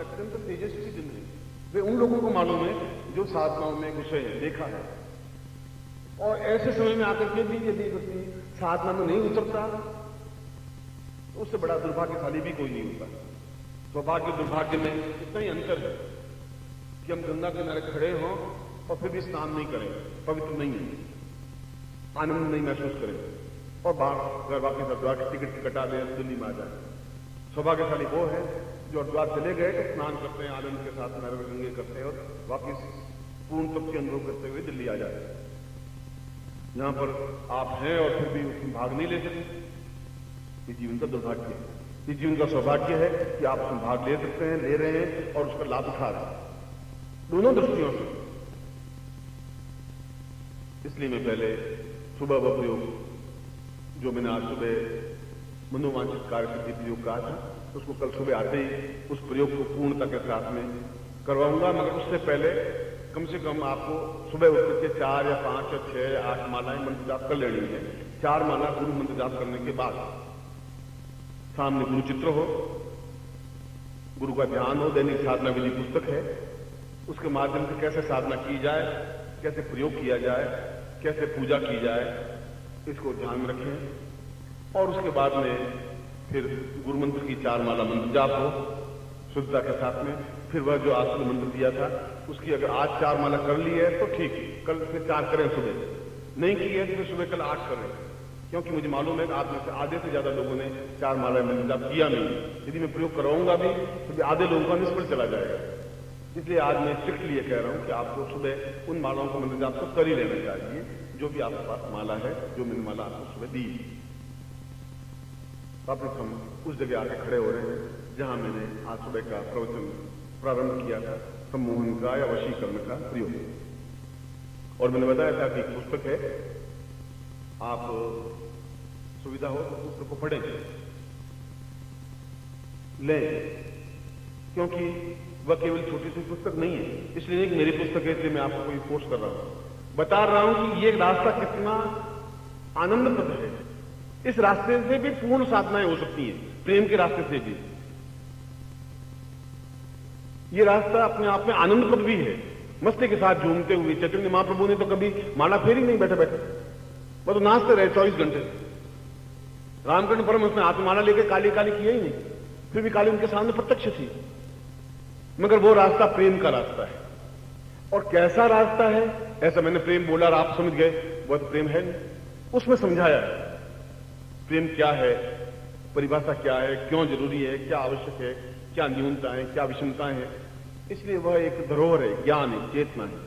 अत्यंत तेजस्वी दिन है। वे उन लोगों को मालूम है जो साधनाओं में घुसे हैं, देखा है। और ऐसे समय में आकर के भी यदि व्यक्ति साधना में नहीं उतरता तो उससे बड़ा दुर्भाग्यशाली भी कोई नहीं होता। सौभाग्य दुर्भाग्य में इतना ही अंतर है कि हम गंगा किनारे खड़े हों और फिर भी स्नान नहीं करें, पवित्र नहीं है, आनंद नहीं महसूस करें और बाहर वापिस हरिद्वार की टिकट कटा दें, दिल्ली में आ जाए। सौभाग्यशाली वो है जो हरिद्वार चले गए तो स्नान करते हैं, आनंद के साथ नर्व गंगे करते हैं और वापिस पूर्ण तप के अनुभव करते हुए दिल्ली आ जाते हैं। यहां पर आप हैं और फिर भी उसमें भाग नहीं ले सकते, ये जीवन का दुर्भाग्य है। ये जीवन का सौभाग्य है कि आप उसमें भाग ले सकते हैं, ले रहे हैं और उसका लाभ उठा रहे हैं, दोनों दृष्टियों से। इसलिए मैं पहले सुबह व प्रयोग जो मैंने आज सुबह मनोवांछित कार्य सिद्धि प्रयोग कहा था, उसको कल सुबह आते ही उस प्रयोग को पूर्णता के साथ में करवाऊंगा। मगर उससे पहले कम से कम आपको सुबह उठ के 4 या 5 या 6 या 8 मालाएं मंत्र जाप कर लेनी है। 4 माला गुरु मंत्र जाप करने के बाद सामने गुरु चित्र हो, गुरु का ध्यान हो, दैनिक साधना विधि पुस्तक है, उसके माध्यम से कैसे साधना की जाए, कैसे प्रयोग किया जाए, कैसे पूजा की जाए, इसको ध्यान में रखें। और उसके बाद में फिर गुरु मंत्र की 4 माला मंत्र जाप हो शुद्धता के साथ में। फिर वह जो आसन मंत्र दिया था उसकी अगर आज 4 माला कर ली है तो ठीक, कल से 4 करें, सुबह नहीं की है तो फिर सुबह कल 8 करें, क्योंकि मुझे मालूम है कि आप में से आधे से ज्यादा लोगों ने 4 माला मंत्र जाप किया नहीं। यदि मैं प्रयोग करवाऊंगा भी तो आधे लोगों का निष्फल चला जाएगा। इसलिए आज मैं स्ट्रिक्टली ये कह रहा हूं कि आपको सुबह उन मालाओं का मंत्र जाप तो कर ही लेना चाहिए जो भी आपके पास माला है, जो मैंने माला आपको सुबह दी। वापस हम उस जगह आके खड़े हो रहे हैं जहां मैंने आज सुबह का प्रवचन प्रारंभ किया था, सम्मोहन का या वशीकरण का प्रयोग। और मैंने बताया था कि एक पुस्तक है, आप सुविधा हो तो पुस्तक को पढ़ें, लें, क्योंकि वह केवल छोटी सी पुस्तक नहीं है। इसलिए नहीं कि मेरी पुस्तक है इसलिए मैं आपको कोई पोस्ट कर रहा हूं, बता रहा हूं कि ये रास्ता कितना आनंदप्रद है। इस रास्ते से भी पूर्ण साधनाएं हो सकती हैं, प्रेम के रास्ते से भी। ये रास्ता अपने आप में आनंदप्रद भी है, मस्ती के साथ झूमते हुए। चैतन्य महाप्रभु ने तो कभी माला फेरी नहीं बैठे बैठे, वो तो नाचते रहे 24 घंटे। रामकृष्ण परमहंस ने हाथ में माला लेकर काली काली किया ही नहीं, फिर भी काली उनके सामने प्रत्यक्ष थी। मगर वो रास्ता प्रेम का रास्ता है। और कैसा रास्ता है, ऐसा मैंने प्रेम बोला और आप समझ गए, वह तो प्रेम है नहीं। उसमें समझाया है प्रेम क्या है, परिभाषा क्या है, क्यों जरूरी है, क्या आवश्यक है, क्या न्यूनताएं, क्या विषमताएं हैं। इसलिए वह एक धरोहर है, ज्ञान है, चेतना है।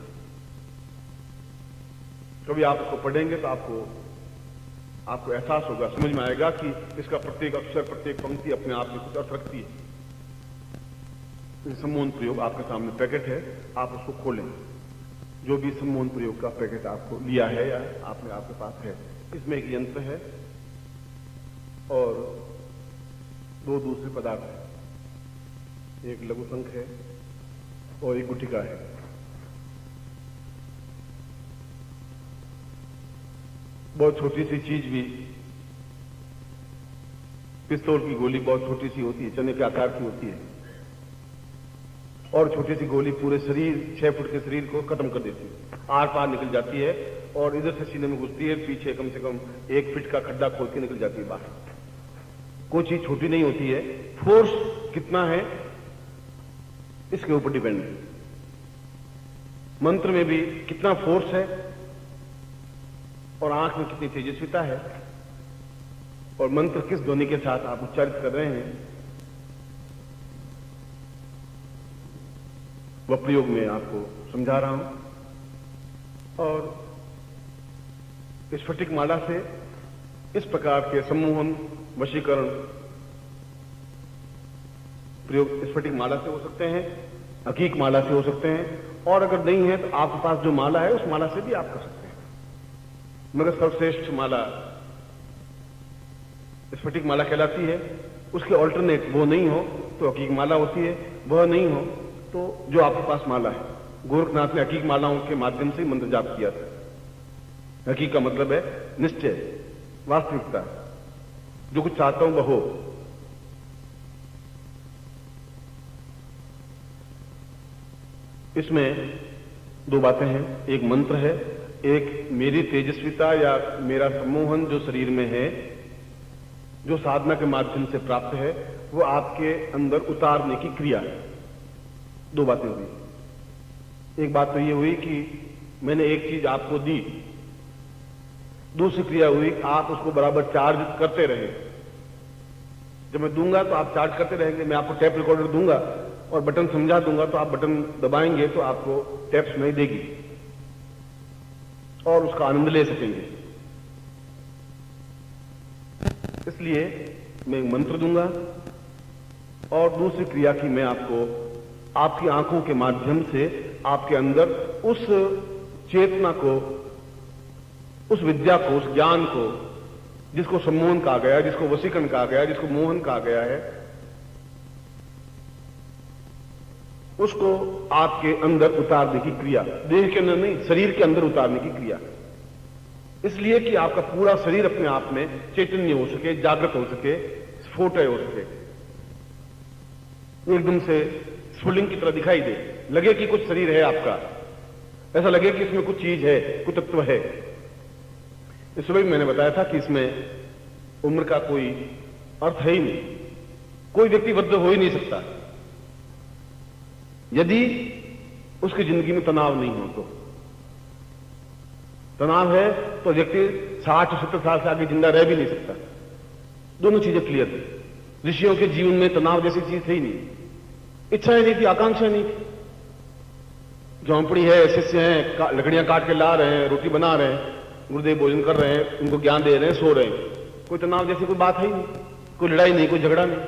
कभी आप उसको पढ़ेंगे तो आपको एहसास होगा, समझ में आएगा कि इसका प्रत्येक अक्षर, प्रत्येक पंक्ति अपने आप में कुछ अर्थ रखती है। सम्मोहन प्रयोग आपके सामने पैकेट है, आप उसको खोलें। जो भी सम्मोहन प्रयोग का पैकेट आपको लिया है या आपके पास है, इसमें एक यंत्र है और 2 दूसरे पदार्थ हैं, एक लघु शंख है और एक गुटिका है। बहुत छोटी सी चीज भी, पिस्तौल की गोली बहुत छोटी सी होती है, चने के आकार की होती है, और छोटी सी गोली पूरे शरीर, 6 फुट के शरीर को खत्म कर देती है, आर पार निकल जाती है और इधर से सीने में घुसती है, पीछे कम से कम 1 फीट का खड्डा खोद के निकल जाती है बाहर। कोई चीज छोटी नहीं होती है। फोर्स कितना है इसके ऊपर डिपेंड है। मंत्र में भी कितना फोर्स है और आंख में कितनी तेजस्विता है और मंत्र किस ध्वनि के साथ आप उच्चारित कर रहे हैं, वह प्रयोग में आपको समझा रहा हूं। और स्फटिक माला से इस प्रकार के सम्मोहन, वशीकरण प्रयोग स्फटिक माला से हो सकते हैं, हकीक माला से हो सकते हैं, और अगर नहीं है तो आपके पास जो माला है उस माला से भी आप कर सकते हैं। मगर सर्वश्रेष्ठ माला स्फटिक माला कहलाती है। उसके ऑल्टरनेट वो नहीं हो तो हकीक माला होती है, वह नहीं हो तो जो आपके पास माला है। गोरखनाथ ने हकीक मालाओं के माध्यम से मंत्र जाप किया था। हकीक का मतलब है निश्चय, वास्तविकता, जो कुछ चाहता हूं वह हो। इसमें दो बातें हैं, एक मंत्र है, एक मेरी तेजस्विता या मेरा सम्मोहन जो शरीर में है, जो साधना के माध्यम से प्राप्त है, वो आपके अंदर उतारने की क्रिया है। दो बातें हुई। एक बात तो ये हुई कि मैंने एक चीज आपको दी, दूसरी क्रिया हुई आप उसको बराबर चार्ज करते रहे। जब मैं दूंगा तो आप चार्ज करते रहेंगे। मैं आपको टेप रिकॉर्डर दूंगा और बटन समझा दूंगा तो आप बटन दबाएंगे तो आपको टेप सुनाई देगी और उसका आनंद ले सकेंगे। इसलिए मैं एक मंत्र दूंगा और दूसरी क्रिया की मैं आपको आपकी आंखों के माध्यम से आपके अंदर उस चेतना को, उस विद्या को, उस ज्ञान को, जिसको सम्मोहन कहा गया है, जिसको वशीकरण कहा गया है, जिसको मोहन कहा गया है, उसको आपके अंदर उतारने की क्रिया, देह के अंदर नहीं, शरीर के अंदर उतारने की क्रिया। इसलिए कि आपका पूरा शरीर अपने आप में चैतन्य हो सके, जागृत हो सके, स्फोट हो सके, एकदम से स्फुलिंग की तरह दिखाई दे, लगे कि कुछ शरीर है आपका, ऐसा लगे कि इसमें कुछ चीज है, कुछ तत्व है। इस सुबह भी मैंने बताया था कि इसमें उम्र का कोई अर्थ है ही नहीं, कोई व्यक्ति वृद्ध हो ही नहीं सकता यदि उसकी जिंदगी में तनाव नहीं हो। तो तनाव है तो व्यक्ति 60-70 साल से आगे जिंदा रह भी नहीं सकता। दोनों चीजें क्लियर थी। ऋषियों के जीवन में तनाव जैसी चीज थी ही नहीं, इच्छाएं नहीं थी, आकांक्षाएं नहीं थी। झोंपड़ी है, शिष्य हैं, लकड़ियां काट के ला रहे हैं, रोटी बना रहे हैं, गुरुदेव भोजन कर रहे हैं, उनको ज्ञान दे रहे हैं, सो रहे हैं। कोई तनाव जैसी कोई बात है ही नहीं, कोई लड़ाई नहीं, कोई झगड़ा नहीं।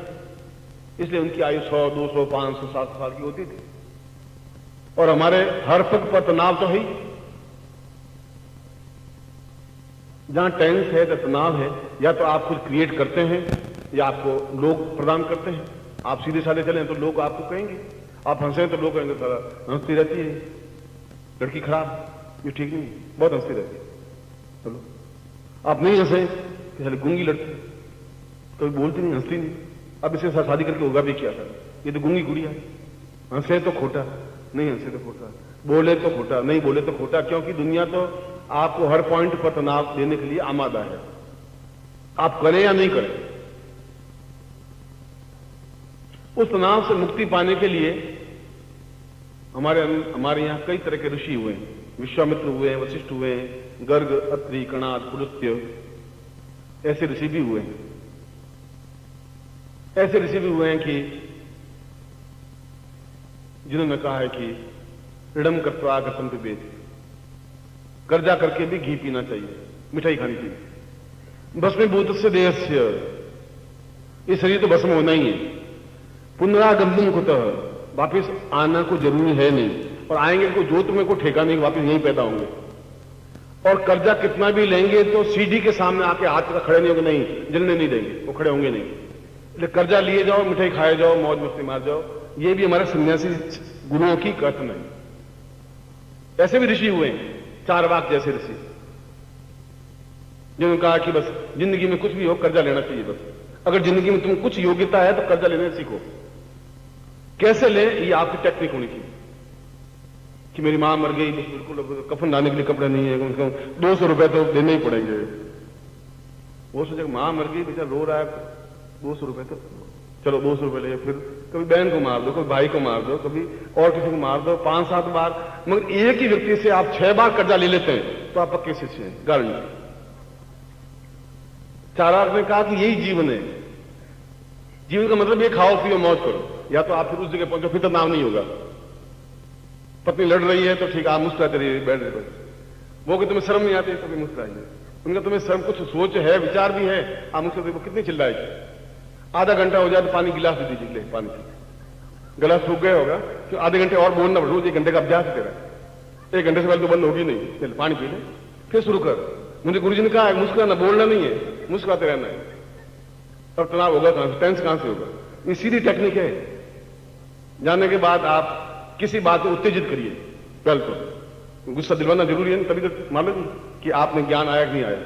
इसलिए उनकी आयु 100, 200, 500, 700 साल की होती थी। और हमारे हर पग पर तनाव तो है ही। जहां टेंस है तो तनाव है, या तो आप खुद क्रिएट करते हैं या आपको लोग प्रदान करते हैं। आप सीधे साधे चलें तो लोग आपको कहेंगे, आप हंसे तो लोग कहेंगे सारा हंसती रहती है, लड़की खराब, ये ठीक नहीं, बहुत हंसती रहती है। चलो आप नहीं हंसे कि गूंगी लड़की, कभी बोलती नहीं, हंसती नहीं। अब इसके साथ शादी करके होगा भी क्या था, ये तो गूंगी गुड़िया। हंसे तो खोटा, नहीं हंसे तो खोटा, बोले तो खोटा, नहीं बोले तो खोटा। क्योंकि दुनिया तो आपको हर पॉइंट पर तनाव देने के लिए आमादा है, आप करें या नहीं करें। उस तनाव से मुक्ति पाने के लिए हमारे यहां कई तरह के ऋषि हुए हैं। विश्वामित्र हुए हैं, वशिष्ठ हुए हैं, गर्ग, अत्रि, कणाद, पुलस्त्य, ऐसे ऋषि भी हुए हैं। ऐसे ऋषि भी हुए हैं कि जिन्होंने कहा है कि ऋणम कर्त्वा गतम पिबेत, कर्जा करके भी घी पीना चाहिए, मिठाई खानी चाहिए। भस्मीभूत से देहस्य, ये शरीर तो भस्म होना ही है। पुनरागमन कुतः, वापिस आना को जरूरी है नहीं, और आएंगे को जो तुम्हें को ठेका नहीं, वापिस यहीं पैदा होंगे। और कर्जा कितना भी लेंगे तो सीढ़ी के सामने आके हाथ खड़े नहीं होंगे, नहीं जलने नहीं देंगे, वो खड़े होंगे नहीं। इसलिए कर्जा लिए जाओ, मिठाई खाए जाओ, मौज मस्ती मार जाओ, ये भी हमारे सन्यासी गुरुओं की कथन है। ऐसे भी ऋषि हुए हैं, चारवाक जैसे ऋषि, जिन्होंने कहा कि बस जिंदगी में कुछ भी हो कर्जा लेना चाहिए। बस अगर जिंदगी में तुम कुछ योग्यता है तो कर्जा लेने सीखो। कैसे ले, ये आपकी टेक्निक होनी चाहिए। कि मेरी मां मर गई, बिल्कुल कफन लाने के लिए कपड़े नहीं है, कम से कम 200 रुपए तो देने ही पड़ेंगे। वो सोचे मां मर गई, बेचारा रो रहा है, 200 रुपए तो चलो 200 रुपए ले। फिर कभी बहन को मार दो, कभी भाई को मार दो, कभी और किसी को मार दो, 5-7 बार। मगर एक ही व्यक्ति से आप 6 बार कर्जा ले लेते हैं तो आप पक्के शिष्य हैं, गारंटी। चाराक ने कहा कि यही जीवन है। जीवन का मतलब ये खाओ पियो मौज करो, या तो आप फिर उस जगह पहुंचो, फिर तो नाम नहीं होगा। पत्नी लड़ रही है तो ठीक, आप मुस्कुराते रहिए, बैठ रहे। वो कि तुम्हें शर्म नहीं आती, कभी मुस्कुराइए। उनका तुम्हें शर्म, कुछ सोच है, विचार भी है, आप मुझसे देखो कितनी चिल्लाएगी। आधा घंटा हो जाए तो पानी गिलास दे दीजिए, ले पानी पी। गला सूख गया होगा तो आधे घंटे और बोलना पड़ेगा, 1 घंटे का अभ्यास है तेरा। 1 घंटे से पहले तो बंद होगी नहीं, चल पानी पी ले, फिर शुरू कर। मुझे गुरुजी ने कहा है मुस्कुराना, बोलना नहीं है, मुस्कुराते रहना है। तब तनाव होगा कहां से, टेंस कहां से होगा। ये सीधी टेक्निक है। जाने के बाद आप किसी बात को उत्तेजित करिए। पहले तो गुस्सा दिलवाना जरूरी है, तभी तो मालूम कि आपने ज्ञान आया कि नहीं आया।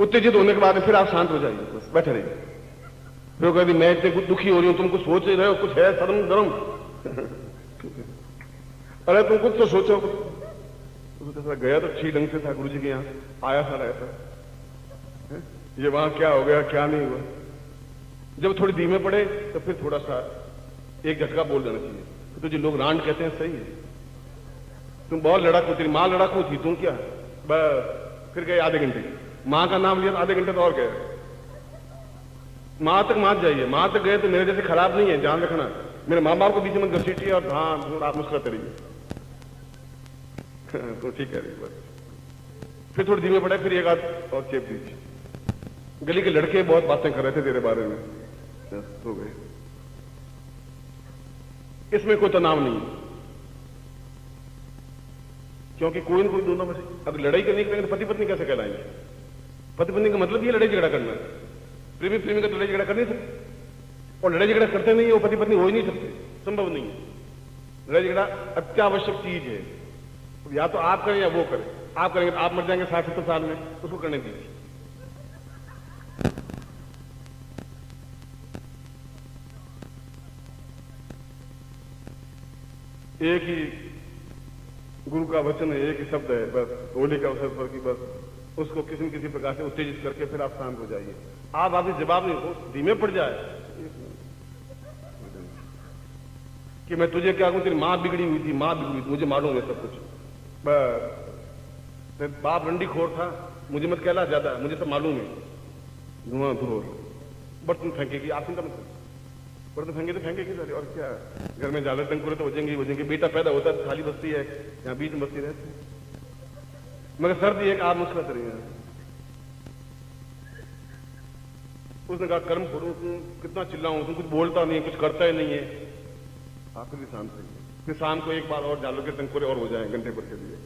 उत्तेजित होने के बाद फिर आप शांत हो जाइए, बस बैठे रहिए। फिर कहती मैं इतने दुखी हो रही हूं, तुम कुछ सोच रहे हो, कुछ है शर्म गरम अरे तुम कुछ तो सोचो। तो गया तो ठीक ढंग से था गुरु जी के यहाँ, आया सारा ऐसा, ये वहां क्या हो गया क्या नहीं हुआ। जब थोड़ी धीमे पड़े तो फिर थोड़ा सा एक झटका बोल देना चाहिए। तो तुझे लोग रांड कहते हैं, सही है, तुम बहुत लड़ाकू, तेरी माँ लड़ाकू थी, तुम क्या बस। फिर गए आधे घंटे, माँ का नाम लिया, आधे घंटे तो और गए। माँ तक मान जाइए, माँ तक गए तो मेरे जैसे खराब नहीं है, ध्यान रखना। मेरे माँ बाप को बीच में घसीटिए और हाँ आप मुस्कुराते रहिए। तो ठीक है बस। फिर थोड़ी धीमे पड़े, फिर एक आध और चेप दीजिए। गली के लड़के बहुत बातें कर रहे थे तेरे बारे में, हो गए। इसमें कोई तनाव नहीं है, क्योंकि कोई ना कोई दोनों में से अगर लड़ाई करने के लिए पति पत्नी कैसे कहलाएंगे? पति पत्नी का मतलब ये लड़ाई झगड़ा करना है। प्रेमी प्रेमी का तो लड़ाई झगड़ा कर नहीं सकते, और लड़ाई झगड़ा करते नहीं है वो पति पत्नी हो ही नहीं सकते, संभव नहीं है। लड़ाई झगड़ा अत्यावश्यक चीज है, या तो आप करें या वो करें। आप करेंगे तो आप मर जाएंगे 60-70 साल में, उसको करने दीजिए। एक ही गुरु का वचन है, एक ही शब्द है बस, होली का अवसर पर कि बस उसको किसी न किसी प्रकार से उत्तेजित करके फिर आप शांत हो जाइए। आप वापिस जवाब नहीं हो, धीमे पड़ जाए कि मैं तुझे क्या कहूं, तेरी मां बिगड़ी हुई थी, मां बिगड़ी थी, मुझे मालूम है सब कुछ, बस बाप रंडीखोर था, मुझे मत कहला ज्यादा, मुझे सब मालूम है। धुआं धुआं बर्तन फेंकेगी, आप चिंता मत करो, बर्तन फेंके तो फेंकेगी सारी, और क्या घर में ज्यादा टंकुरे तो बजेंगे। बेटा पैदा होता है खाली बस्ती है, यहाँ बीच में बस्ती रहती है, मगर सर्दी एक आप मुस्कुराते रहिए। उसने कहा कर्म करो, तुम कितना चिल्लाऊं, तुम कुछ बोलता नहीं, कुछ करता ही नहीं है। आप भी शांत रहिए। फिर शाम को एक बार और डालो के टंकुरे और हो जाए, घंटे भर के लिए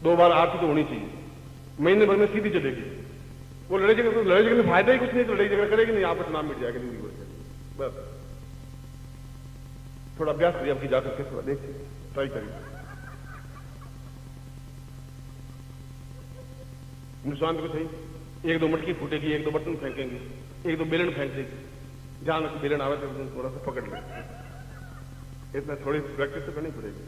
2 बार आरती तो होनी चाहिए, महीने भर में सीधी चलेगी। वो लड़ाई झगड़े में फायदा ही कुछ नहीं, तो लड़ाई झगड़ा करेगी नहीं, आपस नाम मिट जाएगा जिंदगी भर। बस थोड़ा अभ्यास करिए, आपकी जाकर के थोड़ा देखिए, ट्राई करिए। नुकसान तो सही, 1-2 मटकी फूटेगी, 1-2 बर्तन फेंकेंगे, 1-2 बेलन फेंक देगी। जहां बेलन आवे तो थोड़ा सा पकड़ ले, इतना थोड़ी प्रैक्टिस तो करनी पड़ेगी।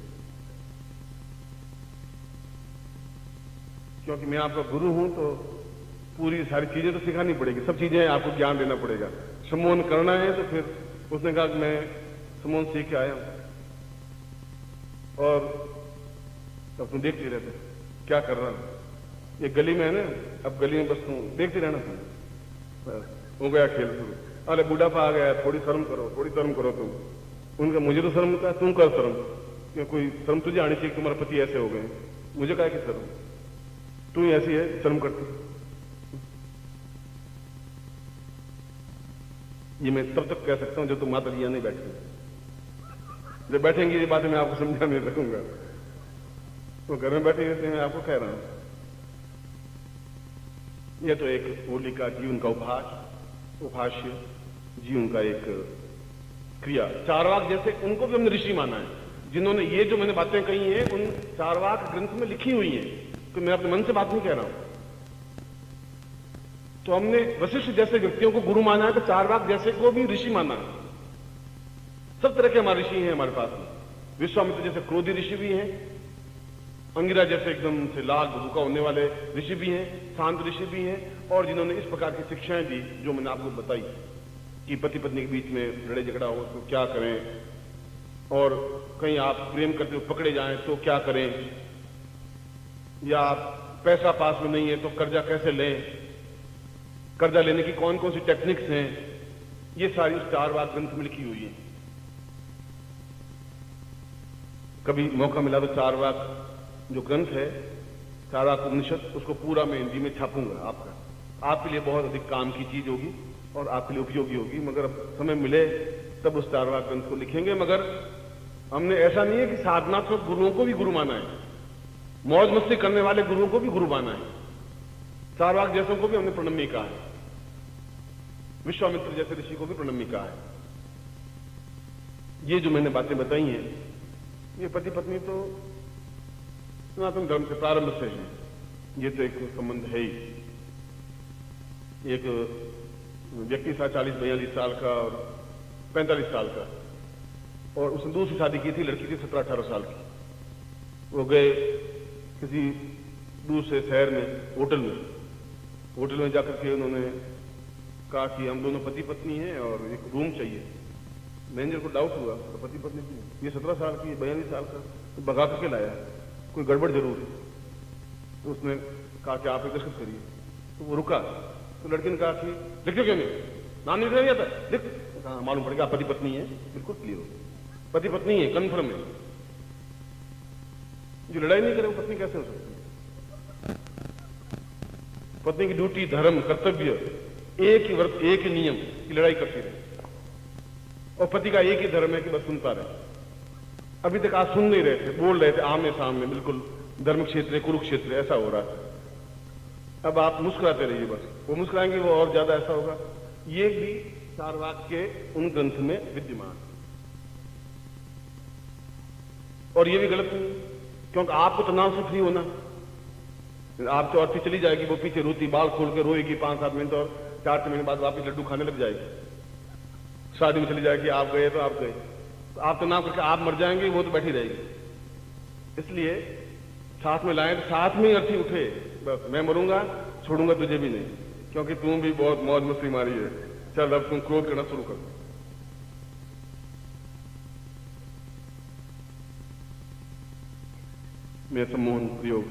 क्योंकि मैं आपका गुरु हूं तो पूरी सारी चीजें तो सिखानी पड़ेगी, सब चीजें आपको ज्ञान देना पड़ेगा। सम्मोहन करना है तो फिर उसने कहा कि मैं सम्मोहन सीख के आया हूं, और अब तुम देखते रहते क्या कर रहा हूं। ये गली में है ना, अब गली में बस तुम देखते रहना, तुम हो गया खेल शुरू। अरे बुढ़ापा आ गया, थोड़ी शर्म करो, थोड़ी शर्म करो तुम। उनका मुझे तो शर्म होता है, तुम कर शर्म, क्या कोई शर्म तुझे आनी चाहिए, तुम्हारे पति ऐसे हो गए, मुझे क्या कि शर्म, तू ही ऐसी है शर्म करती। ये मैं तब तक कह सकता हूं जब तुम माता जी नहीं बैठे। जब बैठेंगे ये बातें मैं आपको समझाने लगूंगा, तो घर में बैठे रहते हैं, आपको कह रहा हूं। यह तो एक होली का जीवन का उपहास्य, जीवन का एक क्रिया। चारवाक जैसे उनको भी हमने ऋषि माना है, जिन्होंने ये जो मैंने बातें कही हैं उन चारवाक ग्रंथ में लिखी हुई हैं, तो मैं अपने मन से बात नहीं कह रहा हूं। तो हमने वशिष्ठ जैसे व्यक्तियों को गुरु माना है, तो चारवाक जैसे को भी ऋषि माना है। सब तरह के हमारे ऋषि हैं हमारे पास में। विश्वामित्र जैसे क्रोधी ऋषि भी हैं, अंगिरा जैसे एकदम से लाल भूखा होने वाले ऋषि भी हैं, शांत ऋषि भी हैं, और जिन्होंने इस प्रकार की शिक्षाएं दी जो मैंने आपको बताई कि पति पत्नी के बीच में लड़ाई झगड़ा हो तो क्या करें, और कहीं आप प्रेम करते हुए पकड़े जाएं तो क्या करें, या पैसा पास में नहीं है तो कर्जा कैसे लें, कर्जा लेने की कौन कौन सी टेक्निक्स हैं, ये सारी चारवाक ग्रंथ में लिखी हुई है। कभी मौका मिला तो चारवाक जो ग्रंथ है, चारवाक उपनिषद, उसको पूरा मैं हिंदी में छापूंगा। आपके लिए बहुत अधिक काम की चीज होगी और आपके लिए उपयोगी होगी, मगर समय मिले तब उस चारवाक ग्रंथ को लिखेंगे। मगर हमने ऐसा नहीं है कि साधनात्मक गुरुओं को भी गुरु माना है, मौज मस्ती करने वाले गुरुओं को भी गुरु माना है, चारवाक जैसों को भी हमने प्रणम्य कहा है, विश्वामित्र जैसे ऋषि को भी प्रणम्य कहा है। ये जो मैंने बातें बताई हैं, ये पति पत्नी तो सनातन धर्म से प्रारंभ से है, ये तो एक संबंध है ही। एक व्यक्ति था 40-42 साल का और 45 साल का, और उसने दूसरी शादी की थी, लड़की थी 17-18 साल की। वो गए किसी दूसरे शहर में होटल में जाकर के उन्होंने कहा कि हम दोनों पति पत्नी हैं और एक रूम चाहिए। मैनेजर को डाउट हुआ, तो पति पत्नी क्यों? ये 17 साल की, 42 साल का, तो भगा करके लाया, कोई गड़बड़ जरूर है। तो उसने कहा कि आप एक दस्तखत करिए। तो वो रुका, तो लड़की ने कहा कि लिख क्यों नहीं, नाम नहीं लिखा था, लिख। कहा मालूम पड़ गया पति पत्नी है, बिल्कुल क्लियर हो, पति पत्नी है, कन्फर्म है। जो लड़ाई नहीं करे वो पत्नी कैसे हो सकती है? पत्नी की ड्यूटी, धर्म, कर्तव्य, एक ही व्रत, एक ही नियम की लड़ाई करती रहे, और पति का एक ही धर्म है कि बस सुनता रहे। अभी तक आप सुन नहीं रहे थे, बोल रहे थे आमने सामने, बिल्कुल धर्म क्षेत्र, कुरुक्षेत्र ऐसा हो रहा है। अब आप मुस्कुराते रहिए, बस वो मुस्कुराएंगे, वो और ज्यादा ऐसा होगा। ये भी चार्वाक के उन ग्रंथ में विद्यमान, और ये भी गलत नहीं, क्योंकि आपको तनाव से फ्री होना। आप तो औरतें चली जाएगी, वो पीछे रोती, बाल खोल के रोएगी 5-7 मिनट, और 4 महीने बाद वापिस लड्डू खाने लग जाएगी। शादी में चली जाएगी, आप गए तो आप गए, तो आप तनाव करके आप मर जाएंगे, वो तो बैठी रहेगी। इसलिए साथ में लाएं, तो साथ में ही अर्थी उठे, बस मैं मरूंगा, छोड़ूंगा तुझे भी नहीं, क्योंकि तुम भी बहुत मौज मस्ती मारी है, चल अब तुम क्रोध करना शुरू कर। मेरे सम्मोहन प्रयोग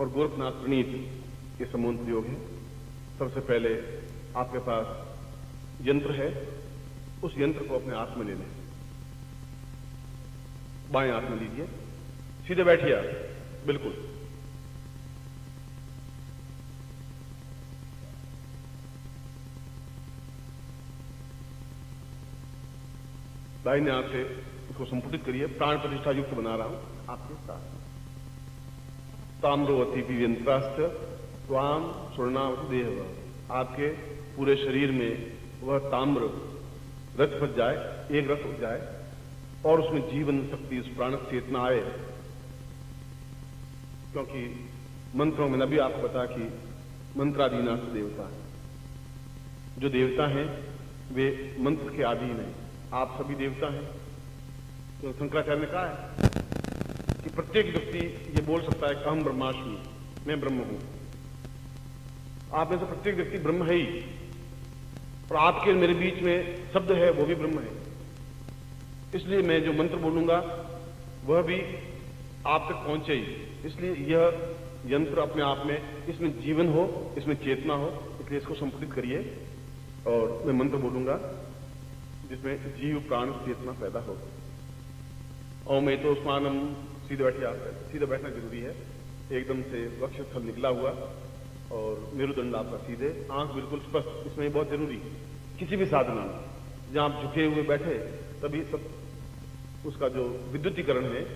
और गोरखनाथ प्रणीत ये सम्मोहन प्रयोग है। सबसे पहले आपके पास यंत्र है, उस यंत्र को अपने हाथ में ले लें, बाएं हाथ में लीजिए, सीधे बैठिए आप, बिल्कुल दाहिने हाथ से उसको संपुटित करिए, प्राण प्रतिष्ठा युक्त बना रहा हूं आपके साथ। ताम्रोवती वियंत्राश्च त्वाम स्वर्णावती देह, आपके पूरे शरीर में वह ताम्र रथ बच जाए, एक रथ हो जाए, और उसमें जीवन शक्ति, उस प्राण चेतना आए। क्योंकि मंत्रों में नबी आपको बता कि मंत्राधीनास्थ देवता, जो देवता हैं वे मंत्र के अधीन हैं। आप सभी देवता हैं। तो शंकराचार्य ने कहा है कि प्रत्येक व्यक्ति ये बोल सकता है कि अहम ब्रह्मास्मि, मैं ब्रह्म हूं। आप में से प्रत्येक व्यक्ति ब्रह्म है ही, और आपके मेरे बीच में शब्द है, वो भी ब्रह्म है। इसलिए मैं जो मंत्र बोलूंगा वह भी आप तक पहुंचे ही। इसलिए यह यंत्र अपने आप में, इसमें जीवन हो, इसमें चेतना हो, इसलिए इसको संपुटित करिए, और मैं मंत्र बोलूंगा जिसमें जीव प्राण चेतना पैदा हो। और मैं तो उस्मानम, सीधे बैठिए, आप सीधे बैठना जरूरी है, एकदम से वक्षस्थल निकला हुआ, और मेरुदंड आपका सीधे, आंख बिल्कुल स्पष्ट, इसमें बहुत जरूरी। किसी भी साधना में जहां आप झुके हुए बैठे, तभी सब उसका जो विद्युतीकरण है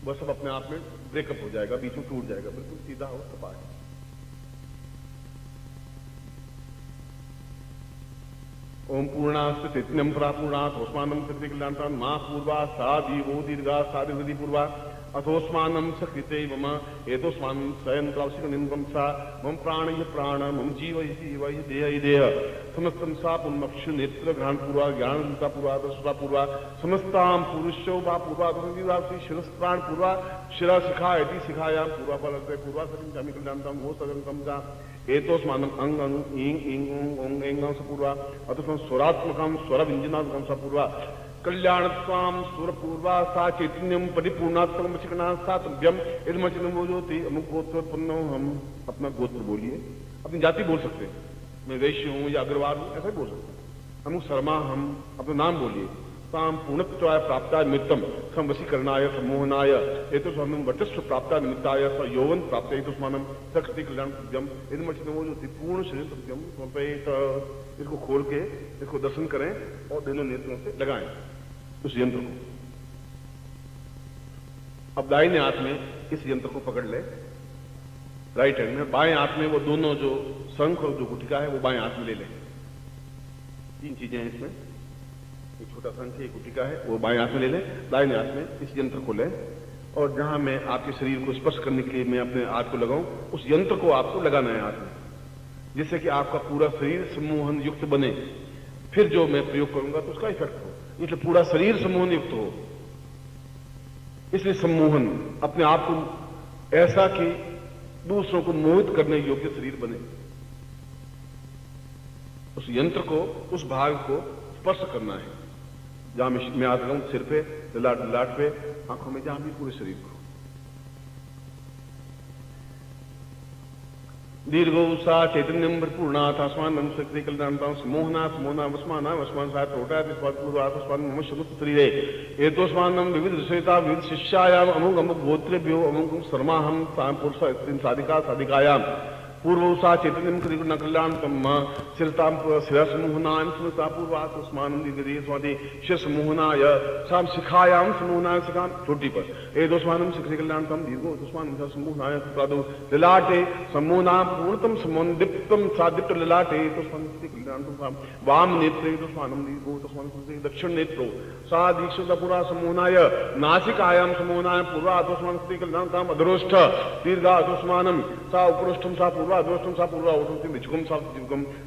वह सब अपने आप में ब्रेकअप हो जाएगा, बीच में टूट जाएगा, बिल्कुल सीधा हो, सपाट। ओम पूर्णास्त चैतन्यम परापूर्णात् ओस्मानम सत्य कल्याणतान मां पूर्वा सा दीवो दीर्घा साधि पूर्वा अथोस्मानम सकृते मम एतोस्मानम स्वयंत्रावशिक निंदम सा मम प्राण ये प्राण मम जीव जीव देह देह समस्तम सा पुण्यक्ष नेत्र ग्रहण पूर्वा ज्ञान पूर्वा दशा पूर्वा समस्ताम पुरुषो वा पूर्वा शिरस्त्राण पूर्वा शिरा शिखा इति शिखायाम पूर्वा फलते पूर्वा सतिम जामि कल्याणताम वो सदंतम जा एतोस्मानम अंग अंग इंग इंग ओंग एंगं सपूर्वा अतः स्वरात्मकम स्वर व्यंजनात्मकम सपूर्वा कल्याण स्वाम सुर पूर्वा सा चैतन्यम परिपूर्णात्मक चिकना सातभ्यम इदमचिनमो ज्योति अमुक गोत्रोत्पन्नो। हम अपना गोत्र बोलिए, अपनी जाति बोल सकते हैं, मैं वैश्य हूं या अग्रवाल हूं, ऐसा ही बोल सकते हैं। अमुक शर्मा, हम अपना नाम बोलिए। ताम पूर्णत्वाय प्राप्ताय निमित्तम संवशीकरणाय सम्मोहनाय एतोस्मानं वचस्व प्राप्ताय निमित्ताय स यौवन प्राप्त एतोस्मानं सकृति कल्याणम इदमचिनमो ज्योति पूर्ण शरीर सत्यम समर्पयेत। इसको खोल के इसको दर्शन करें और दोनों नेत्रों से लगाएं उस यंत्र को। अब दाहिने हाथ में इस यंत्र को पकड़ ले, राइट हैंड में, बाएं हाथ में वो दोनों जो शंख और जो गुटिका है वो बाएं हाथ में ले लें। 3 चीजें हैं इसमें, एक छोटा शंख है, एक गुटिका है, वो बाएं हाथ में ले लें। दाहिने हाथ में इस यंत्र को लें, और जहां मैं आपके शरीर को स्पर्श करने के लिए मैं अपने हाथ को लगाऊं, उस यंत्र को आपको लगाना है हाथ में, जिससे कि आपका पूरा शरीर सम्मोहन युक्त बने। फिर जो मैं प्रयोग करूंगा तो उसका इफेक्ट हो, इसलिए पूरा शरीर सम्मोहन युक्त हो। इसलिए सम्मोहन अपने आप को ऐसा कि दूसरों को मोहित करने योग्य शरीर बने, उस यंत्र को, उस भाग को स्पर्श करना है, जहां मैं आता हूं सिर पे, ललाट पे, आंखों में, जहां भी पूरे शरीर को। दीर्घो सा चैतन्यम पूर्णाथ आसमान शक्ति कल्याणता समोहना समोहना वस्माना वस्मान सा टोटा पूर्वात्मान समस्त शरीरे एतोस्मान विविध विषयता विविध शिष्यायाम अमुक अमुक गोत्रेभ्यो अमुक शर्माहम पुरुष साधिका साधिकायाम पूर्व सा चैतन्यम न कल्याणतम शिरताम शिरसमोहनाय स्मृता पूर्वात् उस्मानं दीर्घदे स्वाति शिरसमोहनाय साम शिखायाम समोहनाय शिखाम छोटी पर एतोस्मानं शिखरे कल्याणतम दीर्घो उस्मानं समोहनाय प्रादो ललाटे समोहनाम पूर्णतम समोहन दीप्तम सादीप्त ललाटे एतोस्मानं शिखरे कल्याणतम वाम नेत्रे एतोस्मानं दीर्घो एतोस्मानं दक्षिण नेत्रो सा दीक्षिता पुरा समोहनाय नासिकायाम समोहनाय पूर्वात् उस्मानं शिखरे कल्याणतम अधरोष्ठ दीर्घा एतोस्मानं सा उपरोष्ठम सा पूर्वा दोषम सा पूर्वा उठम विचुकम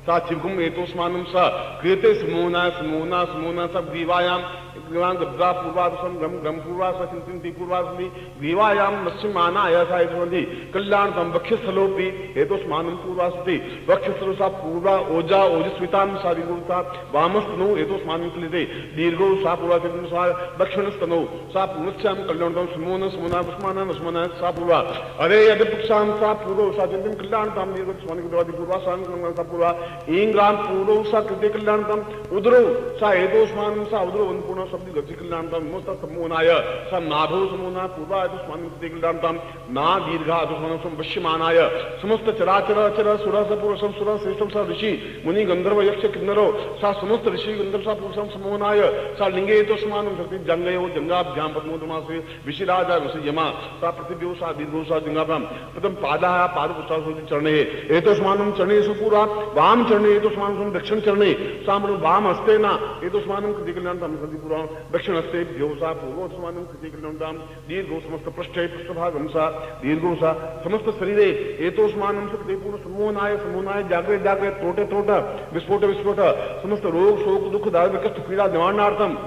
सा चिवकुम एतोस्मानं सा क्रियते समोहनाय समोहना समोहना सा ग्रीवायाम गब्दा पूर्वादसम गम पूर्वा सा चिंतिंति पूर्वादसि ग्रीवायाम मत्स्यमानाय सा एतोस्मानं कल्याणतम वक्षस्थलोपि एतोस्मानं पूर्वासति वक्षस्थलो सा पूर्वा ओजा ओजस्वितां सा दीर्घोता वामस्तनो एतोस्मानं क्लिते दीर्घो सा पूर्वा चिंतिं सा दक्षिणस्तनो सा पूर्णस्यां कल्याणतम समोहन समोहना वस्माना वस्माना सा पूर्वा अरे यदिपुक्षां सा पूर्वो सा चिंतिं कल्याणतम दीर्घोस्मानं पूर्वा सा सा पूर्वा इंग्राम पूर्वो सा कृते कल्याणतम उदरो सा एतोस्मानं सा उदरो वनपूर्ण शब्द गति कल्याणतम मोस्त समोहनाय सा नाभो समोहना पूर्वा एतोस्मानं कृते कल्याणतम ना दीर्घा एतोस्मानं वश्यमानाय समस्त चराचर अचर सुर पुरुषम सुर श्रेष्ठम सा ऋषि मुनि गंधर्व यक्ष किन्नरो सा समस्त ऋषि गंधर्व सा पुरुषम समोहनाय सा लिंगे एतोस्मानं शक्ति जंगयो जंगाभ्याम पद्मोदमासे विशिराजा विषयमा सा पृथिव्यो सा दीर्घो सा जंगाभ्याम प्रथम पादाः पादपुष्टा चरणे एतोस्मानं चरणेषु पूर्वा वाम चरणे एतोस्मानं दक्षिण चरणे सामनो वाम हस्ते न एतोस्मानं कृते कल्याणतम कृति पूर्वा दक्षिण हस्ते भ्यो सा पूर्वोस्मानं कृते कल्याणतम दीर्घो समस्त पृष्ठे पृष्ठभागं सा दीर्घो सा समस्त शरीरे एतोस्मानं कृते पूर्ण समोहनाय समोहनाय जागृत जागृत त्रोटे त्रोट विस्फोट विस्फोट समस्त रोग शोक दुख दारिद्र्य कष्ट पीड़ा निवारणार्थम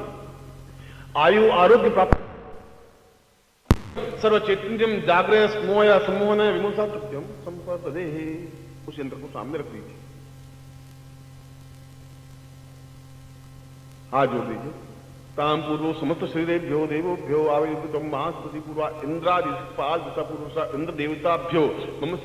आयु आरोग्य प्राप्त सर्व चैतन्यम जागृत समोह सम्मोहन विमुसा तुभ्यम संपदे। उस यंत्र को सामने रख दीजिए, हाथ जोड़ दीजिए। ताम पूर्व समस्त शरीरेभ्यो देवोभ्यो आवेदितम महास्पति पूर्वा इंद्रादि पाल दिशा पूर्व सा इंद्र देवताभ्यो मम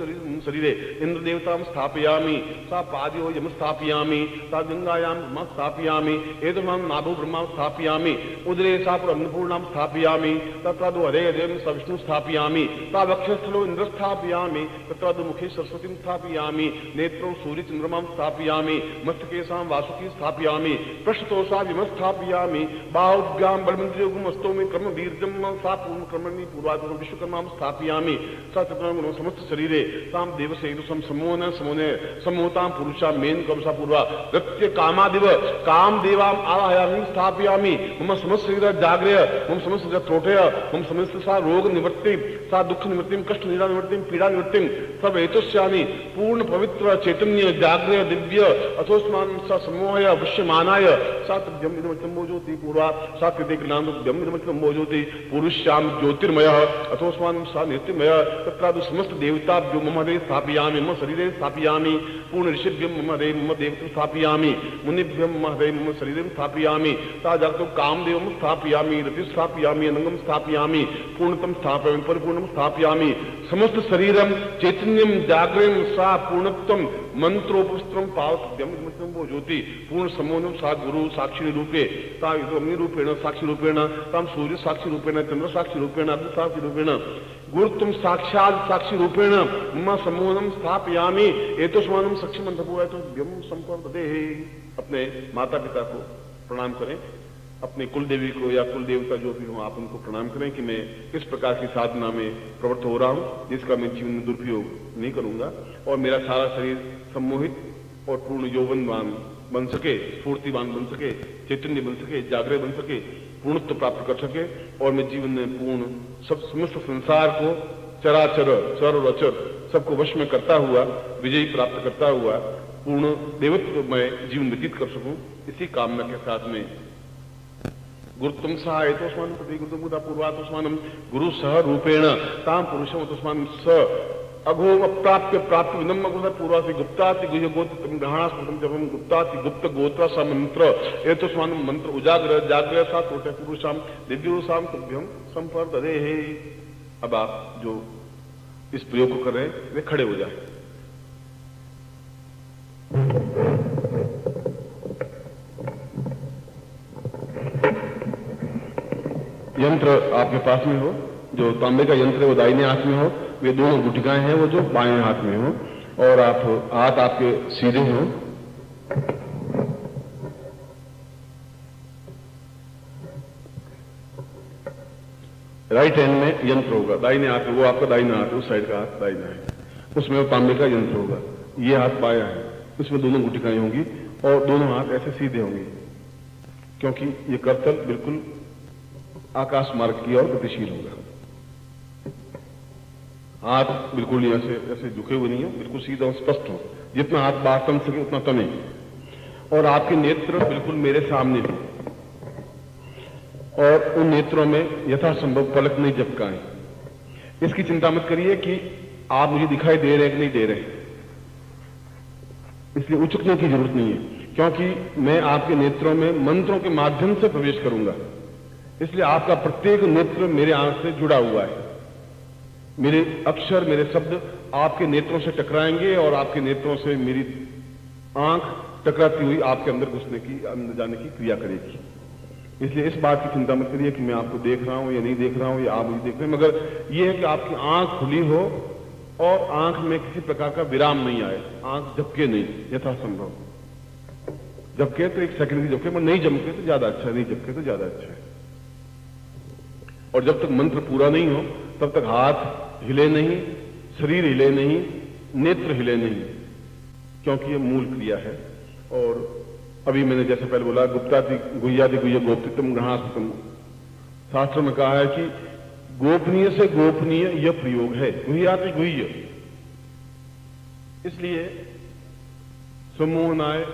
शरीरे इंद्र देवतां स्थापयामि सा पादयो यम स्थापयामि सा गंगायां ब्रह्म स्थापयामि एतमां नाभो ब्रह्म स्थापयामि उदरे सा अन्नपूर्णां स्थापयामि तत्रादो हरे हरे सा विष्णु स्थापयामि सा वक्षस्थलो इंद्र स्थापयामि तत्रादो मुखे सरस्वतीं स्थापयामि नेत्रो सूर्य चंद्रमां स्थापयामि मस्तके सा वासुकी स्थापयामि पृष्ठतो सा विम स्थापयामि बाहुभ्याम बलमंत्रियोगमस्तो में कर्म वीर्जम सा पूर्ण कर्मणि पूर्वादो विश्वकर्मा स्थापयामि सा चतुर्गुण समस्त शरीरे साम देवसेतुसम समोहन समोने समोतां पुरुषा मेन कमसा पूर्वा नृत्य कामादिव काम देवाम आवाहयामि स्थापयामि मम समस्त शरीर जागृय मम समस्त शरीर त्रोटय मम समस्त सा रोग निवृत्ति सा दुख निवृत्ति कष्ट निवृत्ति पीड़ा निवृत्ति सब एतस्यामि पूर्ण पवित्र चैतन्य जागृय दिव्य अथोस्मान सा समोहय वश्यमानाय सा तद्यम इदमोजोति पूर्वा सा कृते कल्याणतम मोजोति पुरुष्याम ज्योतिर्मय अथोस्मान सा नित्यमय तत्रादु समस्त देवताभ्यो मम हृदये स्थापयामि मम शरीरे स्थापयामि पूर्ण ऋषिभ्यं मम हृदये मम देवतं स्थापयामि मुनिभ्यं मम हृदये मम शरीरे स्थापयामि सा जागतो कामदेवं स्थापयामि रति स्थापयामि अनंगम स्थापयामि पूर्णतम स्थापयामि परिपूर्णम स्थापयामि समस्त शरीरम चैतन्यम जागृम सा पूर्णत्वम मंत्रोपस्त्रम पावत्यम वो ज्योति पूर्ण समोहनम सा गुरु साक्षी रूपे सा अग्नि रूपेण साक्षी रूपेण ताम सूर्य साक्षी रूपेण चंद्र साक्षी रूपेण अग्नि साक्षी रूपेण गुरुत्वम साक्षात साक्षी रूपेण मम समोहनम स्थापयामि एतस्मानं सक्षमंतपूय तो व्यम संपर्दे। अपने माता पिता को प्रणाम करें, अपने कुल देवी को या कुल देवता जो भी हो आप उनको प्रणाम करें कि मैं किस प्रकार की साधना में प्रवृत्त हो रहा हूं जिसका मैं जीवन में दुरुपयोग नहीं करूंगा और मेरा सारा शरीर सम्मोहित और पूर्ण यौवनवान बन सके, स्फूर्तिवान बन सके, चैतन्य बन सके, जागृत बन सके, पूर्णत्व प्राप्त कर सके और मैं जीवन में पूर्ण सब समस्त संसार को चराचर चर और अचर सबको वश में करता हुआ विजयी प्राप्त करता हुआ पूर्ण देवत्व में जीवन व्यतीत कर सकूं। इसी कामना के साथ में गुरुत्तम सहाय तो प्रति गुरुता पूर्वात्मान गुरु सह रूपेण ताम पुरुषम तस्मान स अघोम अप्राप्य प्राप्त विनम्र गुण पूर्वासी गुप्ताति गुह्य गोत्र ग्रहणा स्मृतम जपम गुप्ताति गुप्त गोत्र स मंत्र ये तो स्वान मंत्र उजाग्र जाग्र सा त्रोटे पुरुषाम दिव्योसाम तुभ्यम संपर्दे हे। अब आप जो इस प्रयोग को कर रहे हैं वे खड़े हो जाए। यंत्र आपके पास में हो, जो तांबे का यंत्र है वो दाहिने हाथ में हो, वे दोनों गुटिकाएं हैं वो जो बाएं हाथ में हो, और आप हाथ आपके सीधे हो। राइट हैंड में यंत्र होगा, दाहिने हाथ में, वो आपका दाहिना हाथ है, उस साइड का हाथ दाहिना है, उसमें वो तांबे का यंत्र होगा। ये हाथ बायां है, उसमें दोनों गुटिकाएं होंगी और दोनों हाथ ऐसे सीधे होंगे, क्योंकि ये करतल बिल्कुल आकाश मार्ग की ओर गतिशील होगा। हाथ बिल्कुल नहीं ऐसे झुके हुए नहीं हो, बिल्कुल सीधा स्पष्ट हो, जितना हाथ बाहर तन सके उतना तने, और आपके नेत्र बिल्कुल मेरे सामने हो, और उन नेत्रों में यथासंभव पलक नहीं झपकाएं। इसकी चिंता मत करिए कि आप मुझे दिखाई दे रहे हैं कि नहीं दे रहे, इसलिए उचकने की जरूरत नहीं है, क्योंकि मैं आपके नेत्रों में मंत्रों के माध्यम से प्रवेश करूंगा, इसलिए आपका प्रत्येक नेत्र मेरे आंख से जुड़ा हुआ है। मेरे अक्षर, मेरे शब्द आपके नेत्रों से टकराएंगे और आपके नेत्रों से मेरी आंख टकराती हुई आपके अंदर घुसने की, अंदर जाने की क्रिया करेगी। इसलिए इस बात की चिंता मत करिए कि मैं आपको देख रहा हूं या नहीं देख रहा हूं, या आप मुझे देख रहे हैं, मगर यह है कि आपकी आंख खुली हो और आंख में किसी प्रकार का विराम नहीं आए, आंख झपके नहीं, यथासंभव। झपके तो 1 सेकंड की झपके, मगर नहीं झपके तो ज्यादा अच्छा है, नहीं झपके तो ज्यादा अच्छा है। और जब तक मंत्र पूरा नहीं हो तब तक हाथ हिले नहीं, शरीर हिले नहीं, नेत्र हिले नहीं, क्योंकि यह मूल क्रिया है। और अभी मैंने जैसे पहले बोला, गुप्तादि गुह्यादि गुह्य गोप्तित्वम ग्रहणास्पतम, शास्त्र में कहा है कि गोपनीय से गोपनीय यह प्रयोग है, गुह्यादि गुह्य। इसलिए सम्मोहनाय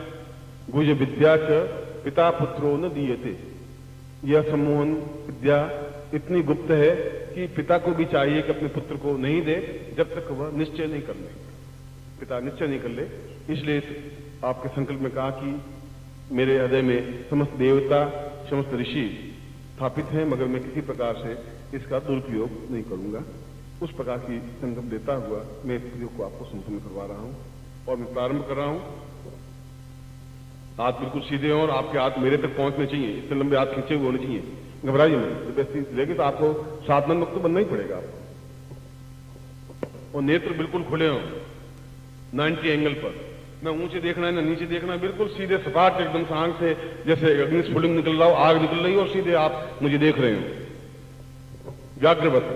गुह्य विद्या च पिता पुत्रो न दीयते, यह सम्मोहन विद्या इतनी गुप्त है कि पिता को भी चाहिए कि अपने पुत्र को नहीं दे जब तक वह निश्चय नहीं कर ले, पिता निश्चय नहीं कर ले। इसलिए आपके संकल्प में कहा कि मेरे हृदय में समस्त देवता, समस्त ऋषि स्थापित हैं, मगर मैं किसी प्रकार से इसका दुरुपयोग नहीं करूंगा। उस प्रकार की संकल्प देता हुआ मैं इस प्रयोग को आपको संपन्न करवा रहा हूं, और मैं प्रारंभ कर रहा हूं। हाथ बिल्कुल सीधे हों और आपके हाथ मेरे तक पहुंचने चाहिए, इतने लंबे हाथ खींचे हुए होने चाहिए। घबराइए मत, जब ऐसी लेगी तो आपको साधन मुक्त बनना ही पड़ेगा आपको। और नेत्र बिल्कुल खुले हों, 90 एंगल पर, ना ऊंचे देखना है ना नीचे देखना है, बिल्कुल सीधे सपाट एकदम से आंख से जैसे अग्निस्फुलिंग निकल रहा हो, आग निकल रही हो, और सीधे आप मुझे देख रहे हो, व्याघ्रवत।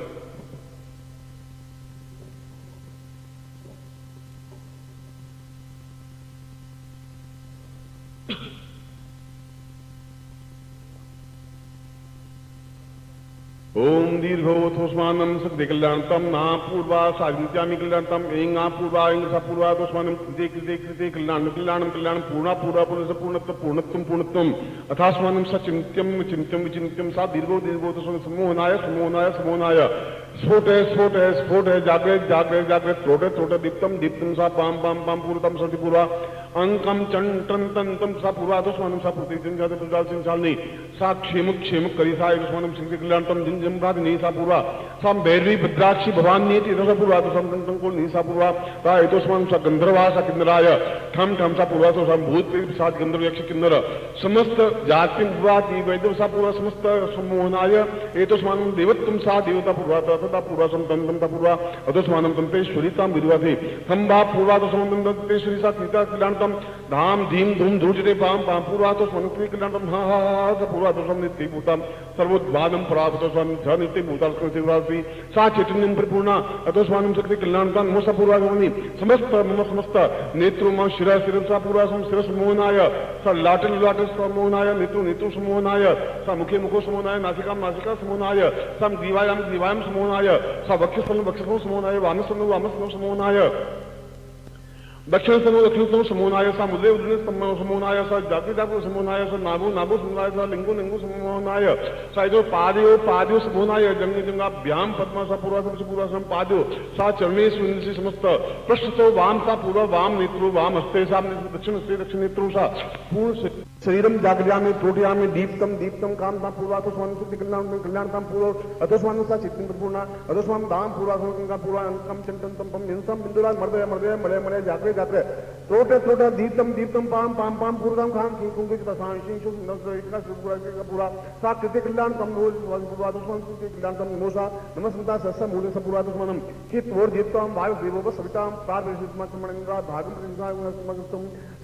ओम दीर्घोथोस्मानम सत्य कल्याणतम ना पूर्वा साग्नित्यामि कल्याणतम एंगा पूर्वा इंग्रसा पूर्वा तोस्मानम कृते कृते कृते कल्याणम कल्याणम कल्याणम पूर्णा पूर्वा पूर्ण पूर्णत्व पूर्णत्वम पूर्णत्वम अथास्मानम सचिंत्यम चिंत्यम विचिंत्यम सा दीर्घो दीर्घो तो सम्मोहनाय सम्मोहनाय सम्मोहनाय स्फोट है स्फोट है स्फोट है जागृत जागृत जागृत त्रोटे त्रोटे दीप्तम दीप्तम सा पाम पाम पाम पूर्णतम सति पूर्वा अंकम चं टन तन तम सा पूर्वा तोस्मानम सा प्रतिदिन जाते प्रजाल सिंचालनी सा क्षेम करी सा तोस्मानम सिंह कल्याणतम दिन जमराज नहीं सा पूर्वा साम भैरवी भद्राक्षी भवानी सा पूर्वा तो सम को नहीं सा पूर्वा ता एतोस्मानम सा गंधर्वा सा किन्नराय ठम ठम सा पूर्वा तो सम भूत प्रेत सात गंधर्व यक्ष किन्नर समस्त जाति पूर्वा की वैद्य सा पूर्वा समस्त सम्मोहनाय एतोस्मानम देवत्वम सा देवता पूर्वा तथा पूर्वा सम तंता पूर्वा अतोस्मानम तंतेश्वरीताम विद्वाधि संभा पूर्वा तो समम तंतेश्वरी सा सीता कल्याणतम धाम धीम धूम धूजते पाम पाम पूर्वा तो समन्वित कल्याणतम हा हा हा पूर्वा तो सम नित्य भूतम सर्वोद्वादम परावत स्वामी ध नित्य भूताल कृतिवासी सा चैतन्यम परिपूर्णा अतोस्मानम शक्ति कल्याणतम मोसा पूर्वा गमनी समस्त मम समस्त नेत्रो मम शिरा शिरसा पूर्वा सम शिरस मोहनाय सा लाटल लाटल समोहनाय नेत्रो नेत्रो समोहनाय सा मुखे मुखो समोहनाय नासिकाम नासिका समोहनाय सम दीवायाम दीवायाम समोहनाय सा वक्षस्थल वक्षस्थल समोहनाय वामस्थल वामस्थल समोहनाय दक्षिण समो समोनाय सा मुद्रे उद्रे समोनाय सा जाति जाति समोनाय सा नाभो नाभो समोनाय सा लिंगो लिंगो समोनाय सा जो पादयो पादयो समोनाय जंग जंगाभ्याम पद्मा सा पूर्वासम पादयो सा चरणेषु इंद्रसी समस्त पृष्ठतो वाम सा पूर्व वाम नेत्रो वाम हस्ते सा दक्षिण हस्ते दक्षिण नेत्रो सा पूर्ण शरीरम जागृयामि प्रोटयामि दीप्तम दीप्तम कामता पूर्वातो स्वामी सुखि कल्याणताम पूर्व अधस्वामी सा चित्तं पूर्णा अधस्वामी दाम पूर्वासम का पूर्वा अंकम चिंतन तम पम इंसम बिंदुरा मर्दय मर्दय मलय मलय जागृ जागृ त्रोटे त्रोटे दीप्तम दीप्तम पाम पाम पाम पूर्वम खाम की कुंगे तसां शिशु नस्र इतना पूरा का पूरा सा कृति कल्याणतम पूर्वातो स्वामी सुखि कल्याणतम नमोसा नमस्मता सस्स मूले स पूर्वातो स्वामी कि त्वोर दीप्तम वायु देवो सविताम प्रार्वशितम समणेन्द्रा भागम प्रिंसायम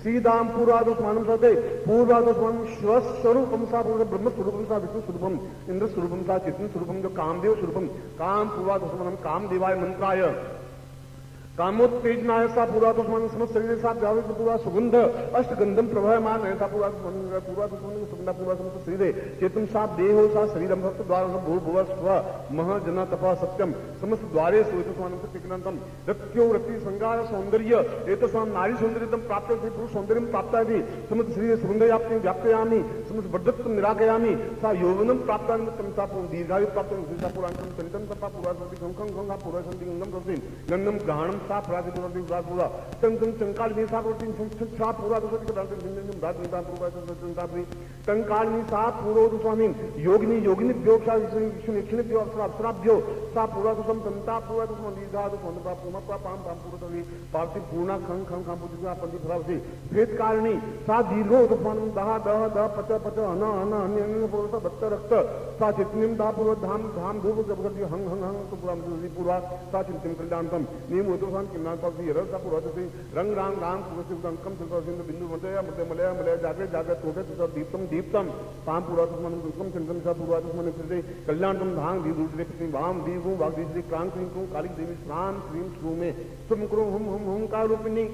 श्रीदाम पूर्वातो स्वामी सते पूर्वातो स्वामी स्वस्वरूपम सा पूर्ण ब्रह्म स्वरूपम सा विष्णु स्वरूपम इंद्र स्वरूपम सा चित्त स्वरूपम जो कामदेव स्वरूपम काम पूर्वातो स्वामी काम देवाय मंत्राय कामोत्तेजनाय सा पूर्वातो स्वामी समस्त शरीर सा व्यावृत पूरा सुगंध अष्टगंधम प्रभयमान है सा पूर्वातो स्वामी सुगंधा पूर्वा समस्त शरीर चेतन सा देहो सा शरीरम भक्त द्वार भू भुव स्व मह जना तपा सत्यम समस्त द्वारे सुवित स्वामी सत्यनंतम रत्यो रति संगार सौंदर्य एत स्वाम नारी सौंदर्यतम प्राप्त से पुरुष सौंदर्यम प्राप्त है समस्त शरीर सुगंध व्याप्तयामि समस्त वर्धत्व निराकयामि सा यौवनम प्राप्त निमित्तम सा दीर्घायु प्राप्त सा पुराणम चलितम तपा पूरा संति खंखं खंगा पूरा संति गंगम रसिन गंगम ग्रहणम सा प्राति पूरा पूरा तंग चंकाल में सा प्रोटीन सा पूरा दूसरे के दांत जिंदगी दांत निता पूरा संतापनी कंकाल में सा पूरो स्वामी योगिनी योगिनी योग सा विष्णु योग अप्सराभ्यो सा पूरा तो संता पूरा तो दीर्घा तो संता पूर्णा पाम पाम पूरा तो पार्थिव पूर्णा खंग खंग खंग पूरा पंडित खराब से भेद कारणी सा दीर्घो तो स्वामी दहा दह दह पच पच अन अन अन्य पूरा रक्त रक्त सा चित्निम दा पूर्व धाम धाम धूप जब हंग हंग हंग तो पूरा सा चिंतन कल्याणतम नियम तो रंग राम राम अंकम बिंदु मलय मलय मलय मलय जागे जागे तोटे दीप्तम दीप्तम पाम पूरा चिंतन सा पूर्वा कल्याणतम धांग दी वाम दी हूँ वाग दी क्रांत कालिक देवी स्नान श्रीम श्रू में तुम करो हम हम का रूपिणी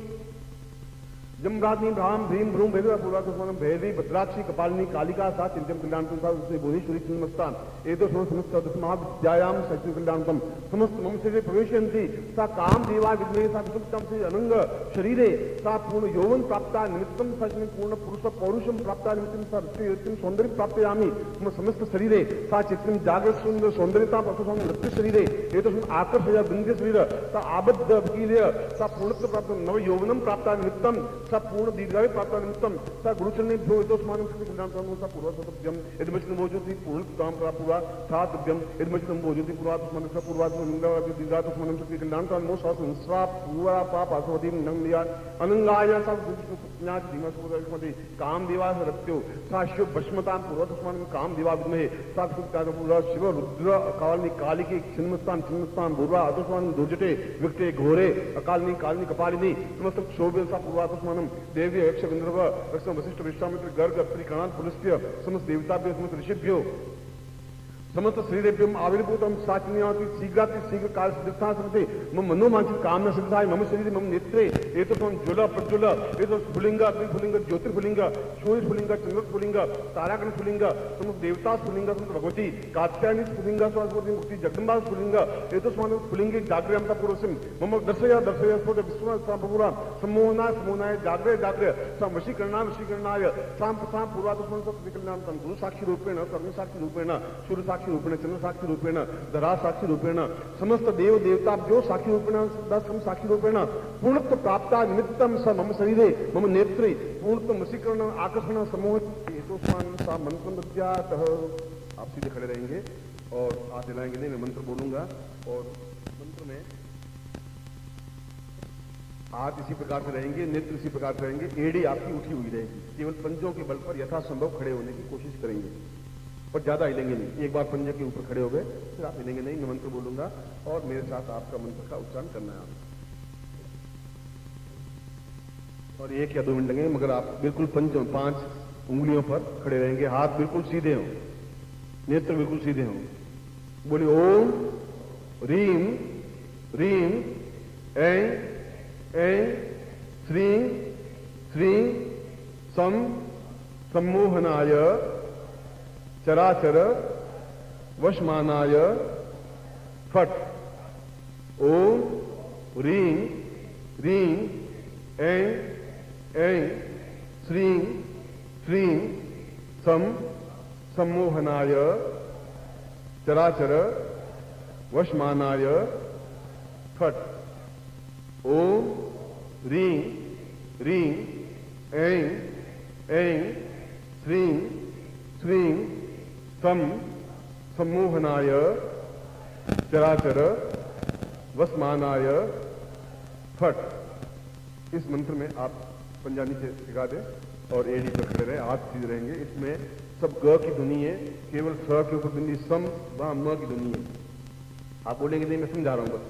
जमराग्नि भ्राम भ्रीम भ्रूम भेद पूरा भैरी भद्राक्षी कपालिनी कालिका सा चिंतन कल्याणतम सा उसने भुवनेश्वरी चिन्मस्तान एतो समस्त दशमहाविद्यायाम सचिव कल्याणतम समस्त मम शरीरे प्रवेशयन्ति सा काम देवा विद्महे सा विसुप्तम से अनंग शरीरे सा पूर्ण यौवन प्राप्ता निमित्तम सा पूर्ण पुरुष पौरुषम प्राप्ता निमित्तम सा रतिम सौंदर्य प्राप्तयामि मम समस्त शरीरे सा चित्तम जागृत सुंदर सौंदर्यता प्रसुसं नृत्य शरीरे एतो आकर्षय बिंद्य शरीर सा आबद्ध वीर्य सा पूर्णत्व प्राप्त नव यौवनम प्राप्ता निमित्तम सा पूर्ण दीर्घायु प्राप्त निमित्तम सा गुरुचरणे भ्यो इतोस्मानं कल्याणतम सा पूर्वसत्यम यद्मचितं भोजति पूर्णतां प्राप्नुवा सा दिव्यम यद्मचितं भोजति पूर्वात्मनं सा पूर्वात्मनं दीर्घात्मनं सा कल्याणतम सा संस्रा पूरा पाप असवदीं नंगलिया अनंगाय सा ज्ञात धीमस्मति कामदेवा रत्यो सा शिव भस्मतां पूर्वतस्मानं कामदेवा विद्महे सा पूरा शिव रुद्र अकालिनी कालिके छिन्नस्तान छिन्नस्तान भूर्वा अतस्मानं दुर्जटे विकटे घोरे अकालिनी कालिनी कपालिनी समस्त क्षोभे सा पूर्वात्मनं देवी यक्ष गंधर्व वशिष्ठ विश्वामित्र गर्ग त्रिकणात् पुलस्त्य समस्त देवताभ्यो समस्त ऋषिभ्यो समस्त श्रीदेव्यम आविर्भूतम साचिन्याति शीघ्राति शीघ्र काल सिद्धा सन्ति मम मनोमांचित कामना सिद्धाय मम शरीरे मम नेत्रे एतत् ज्वल प्रज्वल एतत् स्फुलिंग त्रिफुलिंग ज्योतिर्फुलिंग सूर्यस्फुलिंग चंद्रस्फुलिंग तारागण स्फुलिंग समस्त देवता स्फुलिंग समस्त भगवती कात्यायनी स्फुलिंग स्वास्फुलिंग मुक्ति जगदम्बा स्फुलिंग एतस्मान् स्फुलिंगे जागृयमता पूर्वसिम मम दर्शय दर्शय स्फोट विश्वनाथ पूरा सम्मोहनाय सम्मोहनाय जागृय जागृय सा वशीकरणाय साम पूर्वात्मन सत्कल्याणतम गुरु साक्षी रूपेण कर्म साक्षी रूपेण सूर्य साक्षी रूपेण चंद्र साक्षी रूपेण धरा साक्षी रूपेण समस्त देव देवताभ्यो साक्षी रूपेण दशम साक्षी रूपेण पूर्णत्व प्राप्ता निमित्तम स मम शरीरे मम नेत्रे पूर्णत्व वशीकरण आकर्षण समूह हेतुस्मान सा मंत्र विद्यात। आप सीधे खड़े रहेंगे और हाथ हिलाएंगे नहीं, मैं मंत्र बोलूंगा और मंत्र में हाथ इसी प्रकार से रहेंगे, नेत्र इसी प्रकार से रहेंगे, एड़ी आपकी उठी हुई रहेगी। केवल पंजों के बल पर यथासंभव खड़े होने की कोशिश करेंगे पर ज्यादा हिलेंगे नहीं। एक बार पंजे के ऊपर खड़े हो गए फिर आप हिलेंगे नहीं। मैं मंत्र बोलूंगा और मेरे साथ आपका मंत्र का उच्चारण करना है आपको। और 1 या 2 मिनट लगेंगे, मगर आप बिल्कुल 5 उंगलियों पर खड़े रहेंगे, हाथ बिल्कुल सीधे हों, नेत्र बिल्कुल सीधे हों। बोलिए ओम रीम रीम ऐं श्रीं श्रीं सम सम्मोहनाय चराचर वशमानाय फट। ओम रीं रीं ऐं ऐं श्रीं श्रीं सं सम्मोहनाय चराचर वशमानाय फट्। ओम ह्रीं ह्रीं ऐं ऐं श्रीं श्रीं सं सम्मोहनाय चराचर वसमानाय फट। इस मंत्र में आप पंजाबी से सिखा दें और एडी पर खड़े रहे, हाथ सीधे रहेंगे। इसमें सब ग की ध्वनि है, केवल स के ऊपर ध्वनि सम वहां म की ध्वनि है। आप बोलेंगे नहीं, मैं समझा रहा हूं बस।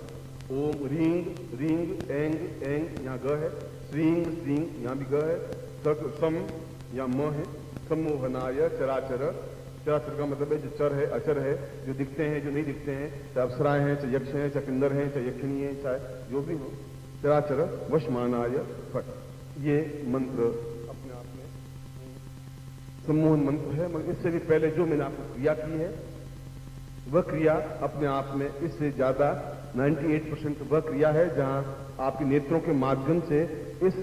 ओम रींग रींग एंग एंग यहाँ ग है, श्रींग श्रींग यहाँ भी ग है, सम यहाँ म है, सम्मोहनाय चराचर। चराचर का मतलब है जो चर है अचर है, जो दिखते हैं जो नहीं दिखते हैं, चाहे अप्सराएं हैं चाहे यक्ष हैं चाहे किन्नर हैं चाहे यक्षिणी है चाहे जो भी हो, चराचर वशमानाय फट। ये मंत्र अपने आप में सम्मोहन मंत्र है, मगर इससे भी पहले जो मैंने आपको क्रिया की है वह क्रिया अपने आप में इससे ज्यादा 98% वह क्रिया है जहां आपके नेत्रों के माध्यम से इस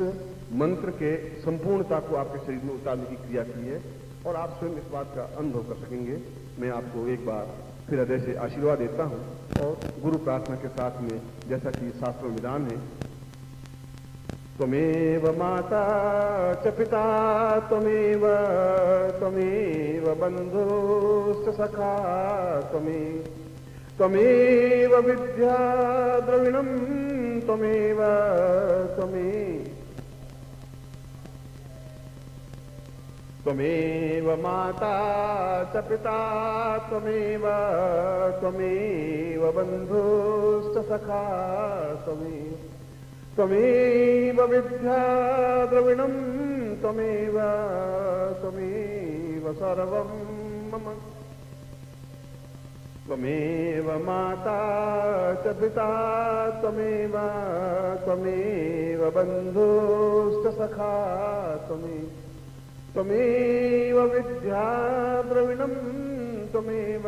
मंत्र के संपूर्णता को आपके शरीर में उतारने की क्रिया की है और आप स्वयं इस बात का अनुभव कर सकेंगे। मैं आपको एक बार फिर हृदय से आशीर्वाद देता हूं और गुरु प्रार्थना के साथ में जैसा कि शास्त्र में विधान है, त्वमेव माता च पिता त्वमेव त्वमेव बन्धुश्च सखा त्वमेव विद्या द्रविणं त्वमेव त्वमेव माता च पिता त्वमेव बन्धुश्च सखा त्वमेव विद्या द्रविणं त्वमेव सर्वं मम। त्वमेव माता च पिता त्वमेव बन्धुश्च सखा त्वमेव विद्या द्रविणं त्वमेव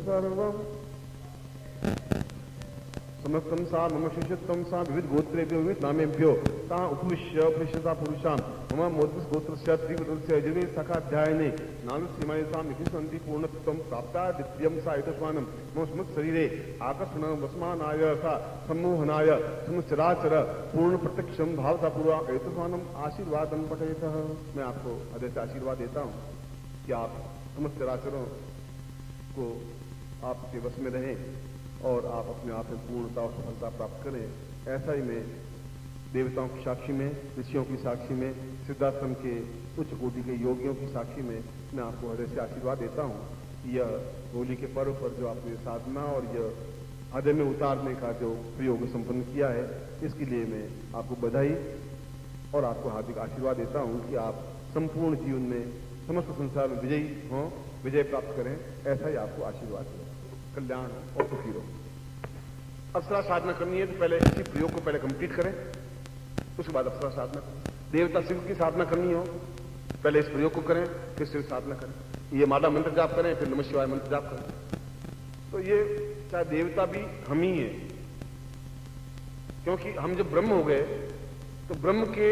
सर्वं। समस्तं सा मम शिष्यत्वं सा विविध गोत्रेभ्यो विविध नामेभ्यो ता उपविश्यता पुरुषां मम मोदिस गोत्रस्य त्रिवृतस्य यजुर्वेद सखाध्यायने नानुसीमायसां निखिसन्ति पूर्णत्वं प्राप्ता द्वितीयं सा एतस्मानं मम स्मृत शरीरे आकर्षण वसमानाय सा सम्मोहनाय समचराचर पूर्ण प्रत्यक्षं भावता पूर्वा एतस्मानं आशीर्वादं पठयतः। मैं आपको हृदय से आशीर्वाद देता हूं कि आप समस्त चराचरों को आपके वश में रहें और आप अपने आप में पूर्णता और सफलता प्राप्त करें। ऐसा ही मैं देवताओं की साक्षी में, ऋषियों की साक्षी में, सिद्धाश्रम के उच्च कोटि के योगियों की साक्षी में मैं आपको हृदय से आशीर्वाद देता हूँ। यह होली के पर्व पर जो आपने साधना और यह हृदय में उतारने का जो प्रयोग संपन्न किया है, इसके लिए मैं आपको बधाई और आपको हार्दिक आशीर्वाद देता हूँ कि आप संपूर्ण जीवन में समस्त संसार में विजयी हों, विजय प्राप्त करें। ऐसा ही आपको आशीर्वाद है, कल्याण और सुखी रहो। अप्सरा साधना करनी है तो पहले इसी प्रयोग को पहले कंप्लीट करें, उसके बाद अप्सरा साधना करें। देवता शिव की साधना करनी हो पहले इस प्रयोग को करें, फिर शिव साधना करें। ये माला मंत्र जाप करें, फिर नमः शिवाय मंत्र जाप करें। तो ये चाहे देवता भी हम ही है, क्योंकि हम जब ब्रह्म हो गए तो ब्रह्म के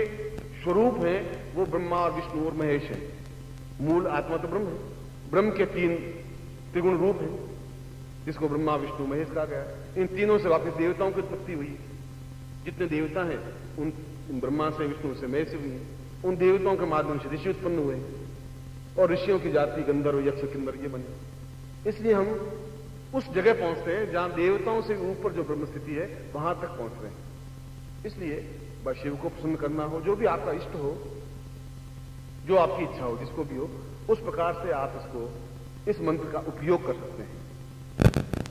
स्वरूप हैं वो ब्रह्मा और विष्णु और महेश है। मूल आत्मा तो ब्रह्म है, ब्रह्म के 3 त्रिगुण रूप हैं जिसको ब्रह्मा विष्णु महेश कहा गया। इन तीनों से वापिस देवताओं की उत्पत्ति हुई। जितने देवता हैं उन ब्रह्मा से, विष्णु से, महेश से हुई। उन देवताओं के माध्यम से ऋषि उत्पन्न हुए और ऋषियों की जाति गंधर्व यक्ष किन्नर ये बने। इसलिए हम उस जगह पहुंचते हैं जहां देवताओं से ऊपर जो ब्रह्म स्थिति है वहां तक पहुंच रहे हैं। इसलिए बस शिव को प्रसन्न करना हो, जो भी आपका इष्ट हो, जो आपकी इच्छा हो, जिसको भी हो, उस प्रकार से आप इस मंत्र का उपयोग कर सकते हैं।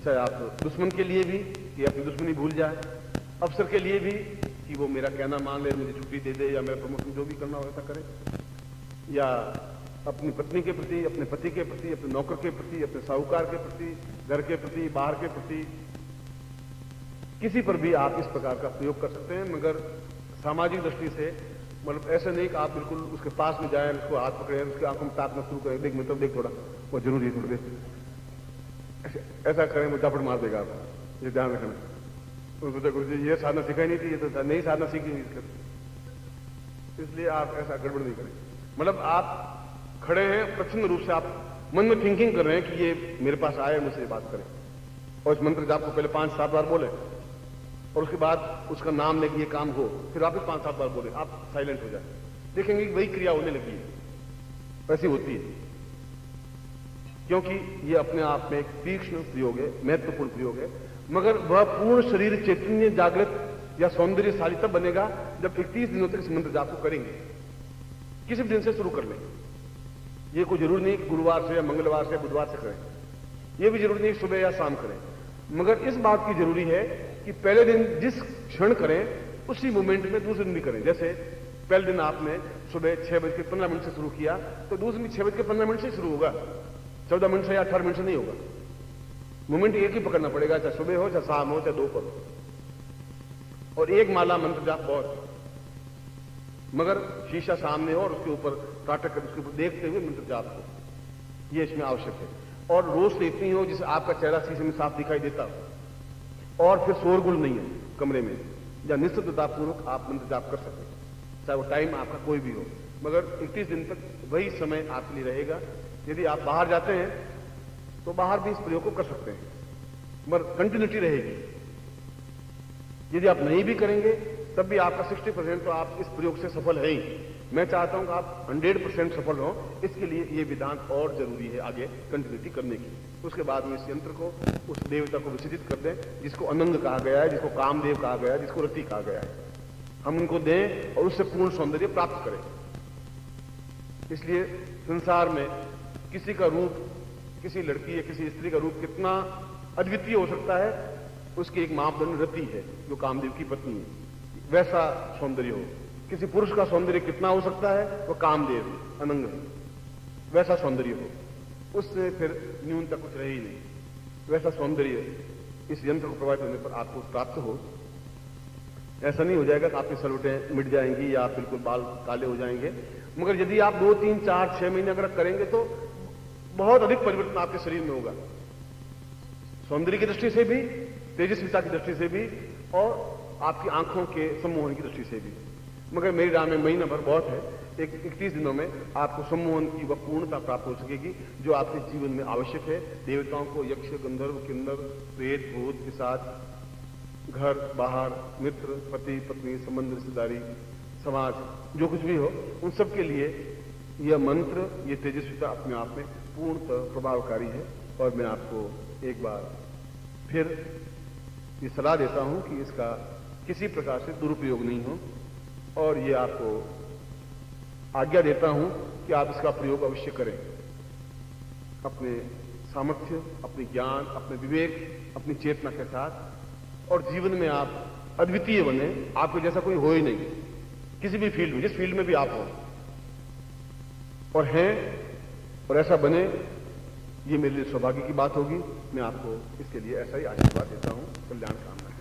चाहे आप दुश्मन के लिए भी कि अपनी दुश्मनी भूल जाए, अफसर के लिए भी कि वो मेरा कहना मान ले, मुझे छुट्टी दे दे, या मेरा प्रमोशन जो भी करना हो ऐसा करे, या अपनी पत्नी के प्रति, अपने पति के प्रति, अपने नौकर के प्रति, अपने साहूकार के प्रति, घर के प्रति, बाहर के प्रति, किसी पर भी आप इस प्रकार का प्रयोग कर सकते हैं। मगर सामाजिक दृष्टि से मतलब ऐसा नहीं कि आप बिल्कुल उसके पास में जाएं, उसको हाथ पकड़े, उसकी आंखों में ताकना शुरू करें, देख मतलब देख थोड़ा, वो जरूरी है थोड़ी देर, ऐसा करें वो चापड़ मार देगा आपको, ये ध्यान रखना। तो सोचा गुरु जी ये साधना सिखाई नहीं थी, ये तो नई साधना सीखी नहीं, इसलिए आप ऐसा गड़बड़ नहीं करें। मतलब आप खड़े हैं प्रसन्न रूप से, आप मन में थिंकिंग कर रहे हैं कि ये मेरे पास आए, मुझसे बात करें, और इस मंत्र जाप को पहले 5-7 बार बोले, और उसके बाद उसका नाम लेके ये काम हो, फिर वापस 5-7 बार बोले, आप साइलेंट हो जाए, देखेंगे कि वही क्रिया होने लगी है, ऐसी होती है। क्योंकि ये अपने आप में एक तीक्ष्ण प्रयोग है, महत्वपूर्ण प्रयोग है, मगर वह पूर्ण शरीर चैतन्य जागृत या सौंदर्यशाली तब बनेगा जब 31 दिनों तक इस मंत्र जाप को करेंगे। किसी भी दिन से शुरू कर लें, ये कोई जरूरी नहीं कि गुरुवार से या मंगलवार से या बुधवार से करें, ये भी जरूरी नहीं सुबह या शाम करें, मगर इस बात की जरूरी है कि पहले दिन जिस क्षण करें उसी मोमेंट में दूसरे दिन भी करें। जैसे पहले दिन आपने सुबह 6:15 से शुरू किया, तो दूसरे दिन 6:15 से शुरू होगा, 14 मिनट से या 18 मिनट से नहीं होगा। मोमेंट एक ही पकड़ना पड़ेगा, चाहे सुबह हो, चाहे शाम हो, चाहे दोपहर हो। और एक माला मंत्र जाप बहुत, मगर शीशा सामने हो और उसके ऊपर काटक कर उसके ऊपर देखते हुए मंत्र जाप हो, ये इसमें आवश्यक है। और रोशनी इतनी हो जिससे आपका चेहरा शीशे में साफ दिखाई देता हो, और फिर शोरगुल नहीं है कमरे में, या निस्तब्धतापूर्वक आप मंत्र जाप कर सकें, चाहे वो टाइम आपका कोई भी हो। मगर 31 दिन तक वही समय आपके लिए रहेगा। यदि आप बाहर जाते हैं तो बाहर भी इस प्रयोग को कर सकते हैं, मगर कंटिन्यूटी रहेगी। यदि आप नहीं भी करेंगे तब भी आपका 60% तो आप इस प्रयोग से सफल है ही। मैं चाहता हूं कि आप 100% सफल हो, इसके लिए ये विधान और जरूरी है आगे कंटिन्यूटी करने की। उसके बाद में इस यंत्र को उस देवता को विसर्जित कर दें जिसको अनंग कहा गया है, जिसको कामदेव कहा गया है, जिसको रति कहा गया है, हम उनको दें और उससे पूर्ण सौंदर्य प्राप्त करें। इसलिए संसार में किसी का रूप, किसी लड़की या किसी स्त्री का रूप कितना अद्वितीय हो सकता है, उसकी एक मापदंड रति है जो कामदेव की पत्नी है, वैसा सौंदर्य हो। किसी पुरुष का सौंदर्य कितना हो सकता है, वो कामदेव अनंग वैसा सौंदर्य हो, उससे फिर न्यूनता कुछ रही नहीं। वैसा सौंदर्य इस यंत्र को प्रभावित होने पर आपको प्राप्त हो। ऐसा नहीं हो जाएगा कि आपकी सलवटें मिट जाएंगी या आप बिल्कुल बाल काले हो जाएंगे, मगर यदि आप 2, 3, 4, 6 महीने अगर करेंगे तो बहुत अधिक परिवर्तन आपके शरीर में होगा, सौंदर्य की दृष्टि से भी, तेजस्विता की दृष्टि से भी, और आपकी आंखों के सम्मोहन की दृष्टि से भी। मगर मेरी राय में महीना भर बहुत है, 31 दिनों में आपको सम्मोहन की वह पूर्णता प्राप्त हो सकेगी जो आपके जीवन में आवश्यक है। देवताओं को यक्ष, गंधर्व, किन्नर, प्रेत, भूत, पिशाच, घर बाहर, मित्र, पति पत्नी, संबंध, रिश्तेदारी, समाज, जो कुछ भी हो, उन सब के लिए यह मंत्र, ये तेजस्विता अपने आप में पूर्णतः प्रभावकारी है। और मैं आपको एक बार फिर ये सलाह देता हूं कि इसका किसी प्रकार से दुरुपयोग नहीं हो, और ये आपको आज्ञा देता हूं कि आप इसका प्रयोग अवश्य करें, अपने सामर्थ्य, अपने ज्ञान, अपने विवेक, अपनी चेतना के साथ, और जीवन में आप अद्वितीय बने। आपको जैसा कोई हो ही नहीं, किसी भी फील्ड में, जिस फील्ड में भी आप हो और हैं, और ऐसा बने, ये मेरे लिए सौभाग्य की बात होगी। मैं आपको इसके लिए ऐसा ही आशीर्वाद देता हूं। कल्याण कामना है।